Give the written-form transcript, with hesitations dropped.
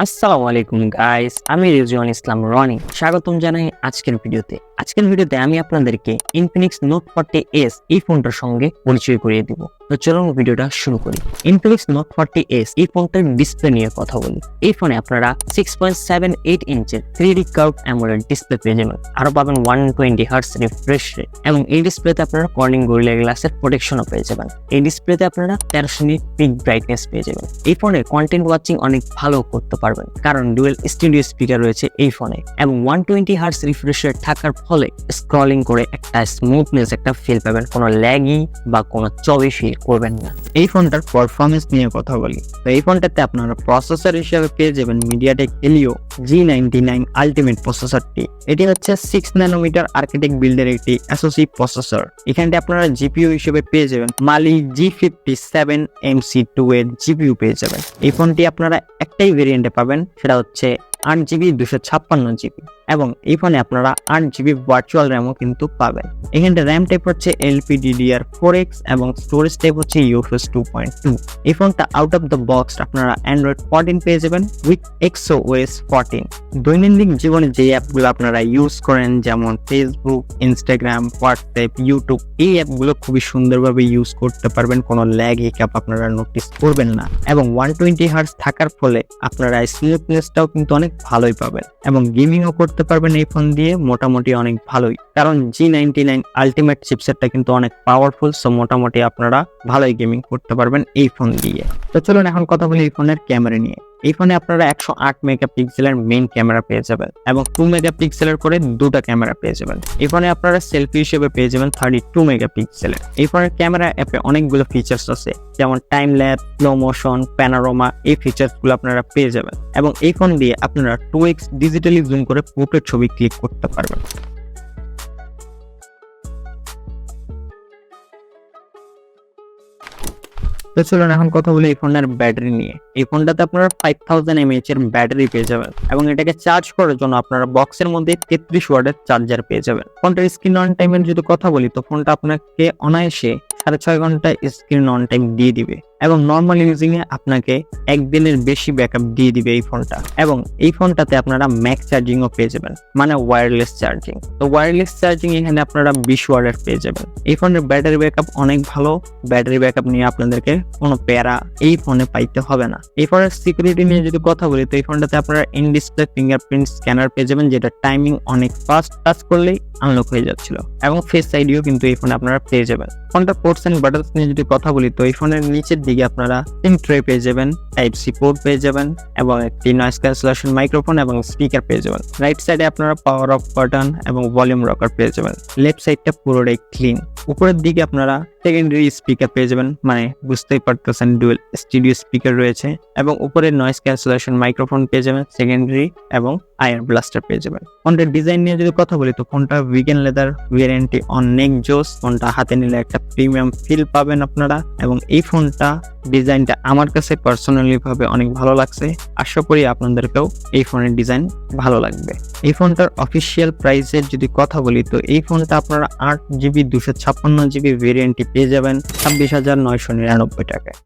আসসালামু আলাইকুম গাইস, আমি রিজওয়ান ইসলাম রনি। স্বাগতম জানাই আজকের ভিডিওতে। আমি আপনাদেরকে Infinix Note 40s এই ফোনটার সঙ্গে পরিচয় করিয়ে দিব। তো চলুন ভিডিওটা শুরু করি। Infinix Note 40s এই ফোনটার ডিসপ্লে নিয়ে কথা বলি। এই ফোনে আপনারা 6.78 ইঞ্চের 3D কার্ভ অ্যামোলেড ডিসপ্লে পেয়ে যাবেন। আরো পাবেন 120 Hz রিফ্রেশ রেট এবং এই ডিসপ্লেতে আপনারা কর্নিং গরিলা গ্লাসের প্রোটেকশনও পেয়ে যাবেন। এই ডিসপ্লেতে আপনারা 1300 নিট পিক ব্রাইটনেস পেয়ে যাবেন। এই ফোনে কন্টেন্ট ওয়াচিং অনেক ভালো করতে পারবেন, কারণ ডুয়েল স্টুডিও স্পিকার রয়েছে এই ফোনে এবং 120 Hz রিফ্রেশ রেট থাকার ফলে স্ক্রলিং করে একটা স্মুথনেস একটা ফিল পাবেন, কোনো ল্যাগি বা কোনো চবি ফিল করবেন না। এই ফোনটার পারফরম্যান্স নিয়ে কথা বলি তো এই ফোনটাতে আপনারা প্রসেসর হিসেবে পেয়ে যাবেন মিডিয়াটেক হেলিও G99 আলটিমেট প্রসেসরটি। এটি হচ্ছে 6 ন্যানোমিটার আর্কিটেক্ট বিল্ডের একটি এসওসি প্রসেসর। এখানে আপনারা জিপিইউ হিসেবে পেয়ে যাবেন মালি G57MC2 এর জিপিইউ পেয়ে যাবেন। এই ফোনটি আপনারা একটাই ভেরিয়েন্টে পাবেন, সেটা হচ্ছে 8GB 256GB এবং এই ফোনে আপনারা 8GB ভার্চুয়াল র্যামও কিন্তু পাবেন। এখানে র্যাম টাইপ হচ্ছে LPDDR4X এবং স্টোরেজ টাইপ হচ্ছে UFS 2.2। এই ফোনটা আউট অফ দ্য বক্স আপনারা Android 14 পেয়ে যাবেন উইথ XOS 14। দৈনন্দিন জীবনে যে অ্যাপগুলো আপনারা ইউজ করেন যেমন ফেসবুক, ইনস্টাগ্রাম, হোয়াটসঅ্যাপ, ইউটিউব, এই অ্যাপগুলো খুবই সুন্দরভাবে ইউজ করতে পারবেন, কোনো ল্যাগ হিকআপ আপনারা নোটিস করবেন না এবং 120 Hz থাকার ফলে আপনারা স্মুথনেসটাও কিন্তু অনেক ভালোই পাবেন এবং গেমিংও করতে পারবেন এই ফোন দিয়ে মোটামুটি অনেক ভালোই, কারণ G99 আলটিমেট চিপসেটটা কিন্তু অনেক পাওয়ারফুল। সো মোটামুটি আপনারা ভালোই গেমিং করতে পারবেন এই ফোন দিয়ে। তো চলুন এখন কথা বলি এই ফোনের ক্যামেরা নিয়ে। এই ফোনে আপনারা 108 মেগাপিক্সেলের মেইন ক্যামেরা পেয়ে যাবেন এবং 2 মেগাপিক্সেলের করে দুটো ক্যামেরা পেয়ে যাবেন। এই ফোনে আপনারা সেলফি হিসেবে পেয়ে যাবেন 32 মেগাপিক্সেলের। এই ফোনের ক্যামেরা অ্যাপে অনেকগুলো ফিচার্স আছে, যেমন time lapse, slow motion, panorama, এই ফিচার্সগুলো আপনারা পেয়ে যাবেন এবং এই ফোন দিয়ে আপনারা 2x ডিজিটালি জুম করে পোর্ট্রেট ছবি ক্লিক করতে পারবেন। তো চলুন এখন কথা বলি এই ফোনের ব্যাটারি নিয়ে। এই ফোনটাতে আপনারা 5000 mAh এর ব্যাটারি পেয়ে যাবেন এবং এটাকে চার্জ করার জন্য আপনারা বক্সের মধ্যে 33 ওয়াটের চার্জার পেয়ে যাবেন। ফোনটার স্ক্রিন অন টাইমের যদি কথা বলি তো ফোনটা আপনাকে অনায়াসে 6.5 ঘন্টা স্ক্রিন অন টাইম দিয়ে দিবে এবং নর্মাল ইউজিং এ আপনাকে একদিনের বেশি ব্যাকআপ দিয়ে দিবে এই ফোনটা। এবং এই ফোনটাতে আপনারা ম্যাক্স চার্জিংও পেয়ে যাবেন, মানে ওয়্যারলেস চার্জিং। তো ওয়্যারলেস চার্জিং এখানে আপনারা 20 ওয়াটের পেয়ে যাবেন। এই ফোনের ব্যাটারি ব্যাকআপ অনেক ভালো, ব্যাটারি ব্যাকআপ নিয়ে আপনাদেরকে কোনো প্যারা এই ফোনে পাইতে হবে না। এই ফোনের সিকিউরিটি নিয়ে যদি কথা বলি তো এই ফোনটাতে আপনারা ইন ডিসপ্লে ফিঙ্গারপ্রিন্ট স্ক্যানার পেয়ে যাবেন, যেটা টাইমিং অনেক ফাস্ট, টাচ করলেই আনলক হয়ে যাচ্ছিল এবং ফেস আইডিও কিন্তু এই ফোনে আপনারা পেয়ে যাবেন। ফোনটা পোর্টস এন্ড বাটনস নিয়ে যদি কথা বলি তো এই ফোনের নিচের দিকে আপনারা সিম ট্রে পেয়ে যাবেন, টাইপ সি পোর্ট পেয়ে যাবেন এবং একটি নয়েজ ক্যান্সেলেশন মাইক্রোফোন এবং স্পিকার পেয়ে যাবেন। রাইট সাইডে আপনারা পাওয়ার অফ বাটন এবং ভলিউম রকার পেয়ে যাবেন। লেফট সাইডটা পুরোটাই ক্লিন। উপরের দিকে আপনারা সেকেন্ডারি স্পিকার পেয়ে যাবেন, মানে বুঝতেই পারতেছেন ডুয়েল স্টুডিও স্পিকার রয়েছে এবং উপরে নয়েজ ক্যান্সেলেশন মাইক্রোফোন পেয়ে যাবেন সেকেন্ডারি এবং আয়ার ব্লাস্টার পেয়ে যাবেন। ফোনটার ডিজাইন নিয়ে যদি কথা বলি তো ফোনটা ভিগান লেদার ভেরিয়েন্টটি অনেক জোস। ফোনটা হাতে নিলে একটা প্রিমিয়াম ফিল পাবেন আপনারা এবং এই ফোনটা ডিজাইনটা আমার কাছে পার্সোনালি ভাবে অনেক ভালো লাগছে। আশা করি আপনাদেরকেও এই ফোনের ডিজাইন ভালো লাগবে। এই ফোনটার অফিসিয়াল প্রাইসের যদি কথা বলি তো এই ফোনটা আপনারা 8GB 256GB ভেরিয়েন্টটি পেয়ে যাবেন 26,999 টাকায়।